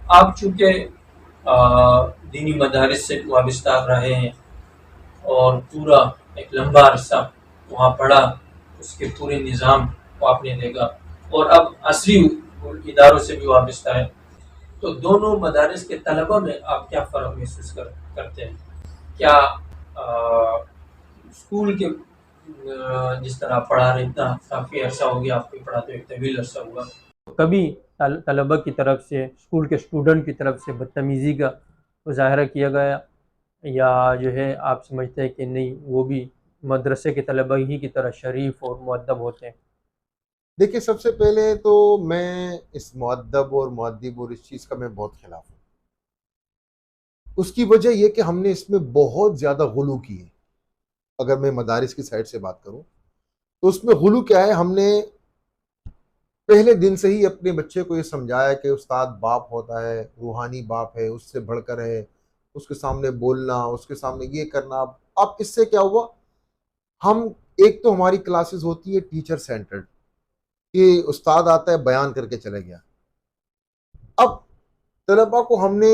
आप चूँकि दीनी मदारिस से वाबस्ता रहे हैं और पूरा एक लंबा अरसा वहाँ पढ़ा, उसके पूरे निज़ाम को आपने देखा और अब असरी इदारों से भी वाबस्ता है, तो दोनों मदारिस के तलबा में आप क्या फ़र्क महसूस करते हैं? क्या स्कूल के जिस तरह आप पढ़ा रहे, इतना काफ़ी अरसा हो गया आपको पढ़ाते हुए, तवील अरसा हुआ, कभी तलबा की तरफ से, स्कूल के स्टूडेंट की तरफ से बदतमीज़ी का मुजाहरा किया गया, या जो है आप समझते हैं कि नहीं, वो भी मदरसे के तलबा ही की तरह शरीफ और मुअद्दब होते हैं? देखिए, सबसे पहले तो मैं इस मुअद्दब और मुअद्दिब और इस चीज़ का मैं बहुत खिलाफ हूँ। उसकी वजह ये कि हमने इसमें बहुत ज़्यादा गुलू की है। अगर मैं मदारिस की साइड से बात करूँ, तो उसमें गुलू क्या है, हमने पहले दिन से ही अपने बच्चे को ये समझाया कि उस्ताद बाप होता है, रूहानी बाप है, उससे बढ़कर है, उसके सामने बोलना, उसके सामने ये करना। अब इससे क्या हुआ, हम एक तो हमारी क्लासेस होती है टीचर सेंटर्ड, कि उस्ताद आता है बयान करके चले गया। अब तलबा को हमने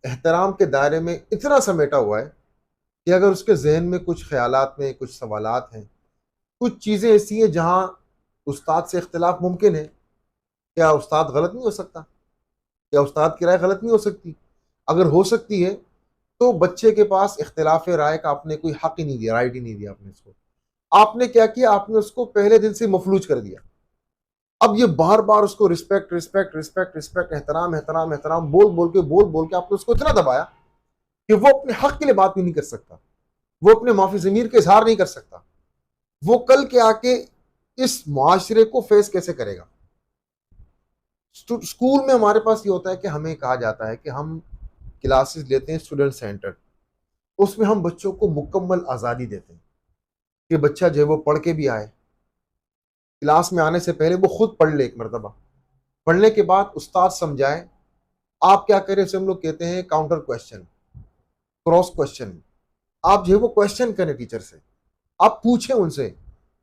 एहतराम के दायरे में इतना समेटा हुआ है कि अगर उसके जहन में कुछ ख्यालात में कुछ सवालात हैं, कुछ चीज़ें ऐसी हैं जहाँ उस्ताद से इख्तिलाफ मुमकिन है। क्या उस्ताद गलत नहीं हो सकता? क्या उस्ताद की राय गलत नहीं हो सकती? अगर हो सकती है तो बच्चे के पास इख्तिलाफ राय का आपने कोई हक ही नहीं दिया, राइट ही नहीं दिया आपने इसको। आपने क्या किया, आपने उसको पहले दिन से मफलूज कर दिया। अब ये बार बार उसको रिस्पेक्ट रिस्पेक्ट रिस्पेक्ट रिस्पेक्ट, एहतराम एहतराम एहतराम, बोल बोल के आपने उसको इतना दबाया कि वो अपने हक के लिए बात भी नहीं कर सकता, वो अपने माफी जमीर का इजहार नहीं कर सकता। वो कल के आके इस मुआशरे को फेस कैसे करेगा? स्कूल में हमारे पास ये होता है कि हमें कहा जाता है कि हम क्लासेस लेते हैं स्टूडेंट सेंटर, उसमें हम बच्चों को मुकम्मल आज़ादी देते हैं कि बच्चा जो है वो पढ़ के भी आए, क्लास में आने से पहले वो खुद पढ़ ले एक मरतबा, पढ़ने के बाद उस्ताद समझाए। आप क्या करें, उसे हम लोग कहते हैं काउंटर क्वेश्चन, क्रॉस क्वेश्चन। आप जो है वो क्वेश्चन करें टीचर से, आप पूछें उनसे।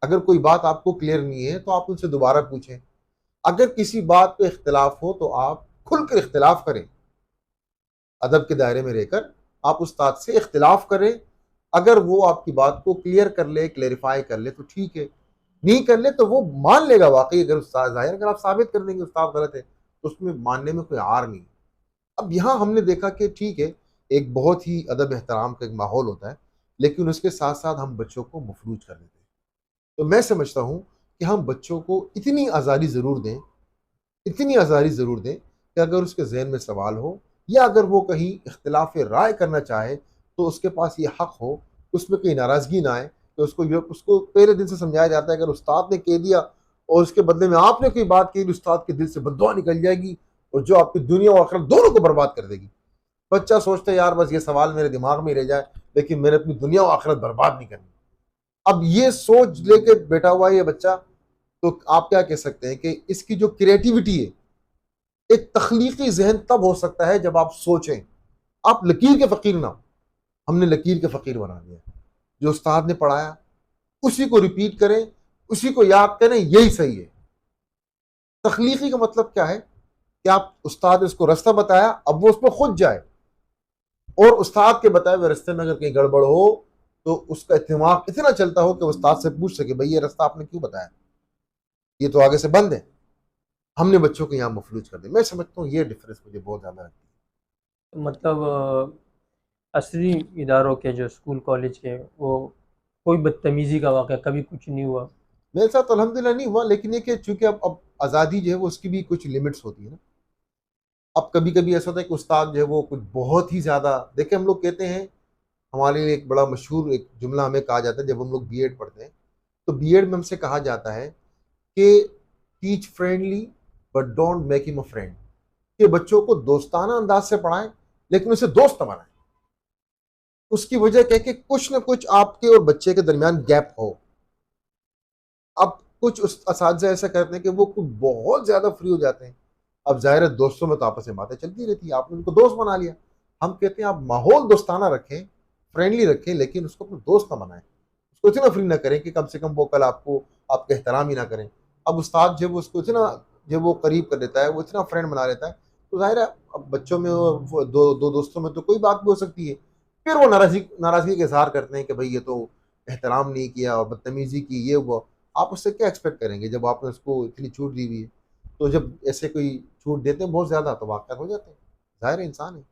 अगर कोई बात आपको क्लियर नहीं है तो आप उनसे दोबारा पूछें। अगर किसी बात पे इख्तिलाफ हो तो आप खुलकर इख्तिलाफ करें, अदब के दायरे में रहकर आप उस्ताद से इख्तिलाफ करें। अगर वो आपकी बात को क्लियर कर ले, क्लेरिफाई कर ले तो ठीक है, नहीं कर ले तो वो मान लेगा वाकई। अगर उस्ताद जाहिर, अगर आप साबित कर देंगे उस्ताद गलत है तो उसमें मानने में कोई आर नहीं। अब यहाँ हमने देखा कि ठीक है, एक बहुत ही अदब एहतराम का एक माहौल होता है, लेकिन उसके साथ साथ हम बच्चों को मफलूज कर देते हैं। तो मैं समझता हूँ कि हम बच्चों को इतनी आज़ादी ज़रूर दें, इतनी आज़ादी ज़रूर दें कि अगर उसके जहन में सवाल हो या अगर वो कहीं इख्तिलाफ राय करना चाहे तो उसके पास ये हक हो, उसमें कोई नाराज़गी ना आए। तो उसको पहले दिन से समझाया जाता है, अगर उस्ताद ने कह दिया और उसके बदले में आपने कोई बात कही, उस्ताद के दिल से बद्दुआ निकल जाएगी और जो आपकी दुनिया और आखिरत दोनों को बर्बाद कर देगी। बच्चा सोचता है यार बस ये सवाल मेरे दिमाग में रह जाए, लेकिन मैंने अपनी दुनिया और आखिरत बर्बाद नहीं करनी। अब ये सोच लेके बैठा हुआ है ये बच्चा, तो आप क्या कह सकते हैं कि इसकी जो क्रिएटिविटी है, एक तख्लीकी जहन तब हो सकता है जब आप सोचें। आप लकीर के फ़कीर ना हो, हमने लकीर के फ़कीर बना दिया। जो उस्ताद ने पढ़ाया उसी को रिपीट करें, उसी को याद करें, यही सही है। तख्लीकी का मतलब क्या है कि आप उस्ताद ने उसको रास्ता बताया, अब वो उस पर खुद जाए और उस्ताद के बताए हुए रास्ते में अगर कहीं गड़बड़ हो तो उसका दिमाग इतना चलता हो कि उस्ताद से पूछ सके भाई ये रास्ता आपने क्यों बताया, ये तो आगे से बंद है। हमने बच्चों को यहाँ मफलूज कर दिया। मैं समझता हूँ ये डिफरेंस मुझे बहुत ज़्यादा लगती मतलब असली इदारों के, जो स्कूल कॉलेज के, वो कोई बदतमीज़ी का वाक़या कभी कुछ नहीं हुआ? है। मेरे साथ तो अल्हम्दुलिल्लाह नहीं हुआ, लेकिन ये कि चूंकि अब आज़ादी जो है वो उसकी भी कुछ लिमिट्स होती है ना। अब कभी कभी ऐसा होता है कि उस्ताद जो है वो कुछ बहुत ही ज़्यादा, देखिए हम लोग कहते हैं, हमारे लिए एक बड़ा मशहूर एक जुमला हमें कहा जाता है जब हम लोग बीएड पढ़ते हैं, तो बीएड में हमसे कहा जाता है कि teach friendly but don't make him a friend, कि बच्चों को दोस्ताना अंदाज से पढ़ाएं लेकिन उसे दोस्त न बनाएं। उसकी वजह क्या है कि कुछ ना कुछ आपके और बच्चे के दरमियान गैप हो। अब कुछ उस असातिज़ा ऐसा करते हैं कि वो कुछ बहुत ज़्यादा फ्री हो जाते हैं। अब ज़ाहिर है दोस्तों में तो आपस में बातें चलती रहती है, आपने उनको दोस्त बना लिया। हम कहते हैं आप माहौल दोस्ताना रखें, फ्रेंडली रखें, लेकिन उसको अपना दोस्त ना बनाएं। उसको इतना फ्री ना करें कि कम से कम वो कल आपको आपका एहतराम ही ना करें। अब उस्ताद जब उसको इतना, जब वो करीब कर देता है, वो इतना फ्रेंड बना लेता है तो जाहिर है अब बच्चों में वो दो दोस्तों में तो कोई बात भी हो सकती है, फिर वो नाराजगी का इजहार करते हैं कि भाई ये तो एहतराम नहीं किया और बदतमीजी की, ये वो। आप उससे क्या एक्सपेक्ट करेंगे जब आपने उसको इतनी छूट दी हुई है? तो जब ऐसे कोई छूट देते हैं बहुत ज्यादा तो वाकई हो जाते हैं, जाहिर है इंसान है।